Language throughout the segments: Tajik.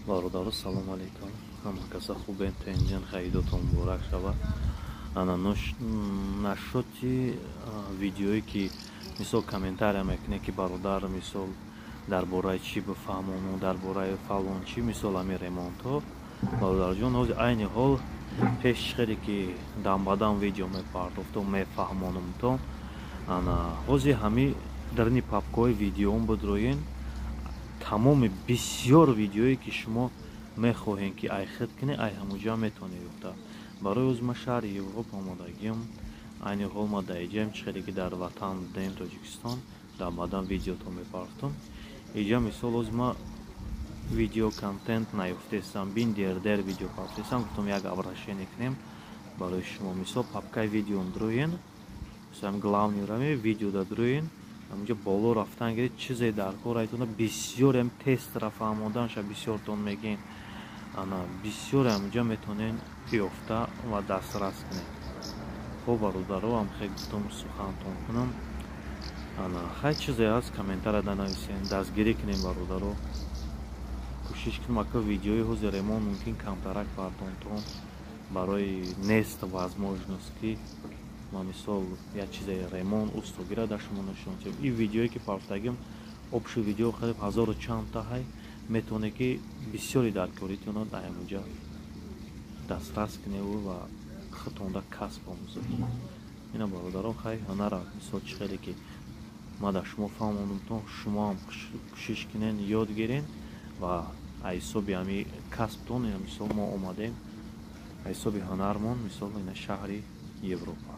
бародаро салом алейкум. Ҳама каса хубен, тенҷан хаидотон муборак шавад. Ана нашоти видеое ки мисол комментария мекуне ки бародар мисол дар бораи чӣ бифаҳмону дар бораи фалон чӣ мисол ами ремонтҳо бародарҷон ҳозир айни ҳол пеш хеле ки дамбадам видео мепардохтум мефаҳмонумтон ана ҳозир ҳами дарни папкаҳои видеоам будроен тамоми бисёр видеое ки шумо мехоҳем ки ай хит кунед ай ҳамуҷа метавонед ёфта. Барои оз ма шаҳри Европа омадагиам. Айни ҳол ма дар иҷаем чӣ хеле ки дар ватан будем Тоҷикистон дамбадам видеото мепардохтум. Иҷа мисол оз ма видео контент наёфтестам бин дер видео пардохтестам гуфтам як обращение кунем барои шумо мисол папкаи видеом дроен мисол главни раме видео дадроен ҳамуҷа боло рафтан гиред чизе дар кор айтона бисёрем тестра фаҳмоданша бисёртон мегем ана бисёр ҳамуҷа метавонен ёфта ва дастрас кунед. хоб бародаро ам хеле гуфтам сухантон кунам ана хай чизе ҳаст комментария данависем дастгирӣ кунем бародаро кӯшиш кунем ака видеои ҳозир ремонт мумкин камтарак бардонтон барои нест возможност ки ма мисол як чизе ремонт устогира дар шумо нишон дем. И видеое ки пардохтагим обши видео хеле ҳазору чандта ҳай метавонед ки бисёри дар коритона дар ҳамуҷа дастрас куневу ва хитонда касб омӯзед. ина бародарон хай ҳунара мисол чӣ хеле ки ма дар шумо фаҳмонумтон шумоам кӯшиш кунен ёд гирен ва аз ҳисоби ҳами касбтон ина мисол мо омадем аз ҳисоби ҳунармон мисол ина шаҳри Европа.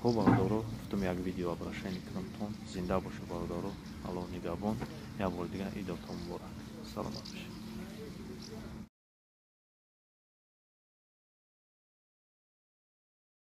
хоб бародаро гуфтам як видео обращение кунамтон. Зинда боша бародаро. Аллоҳ нигаҳбон. Як бори дигар идотон муборак. Саломат бошед.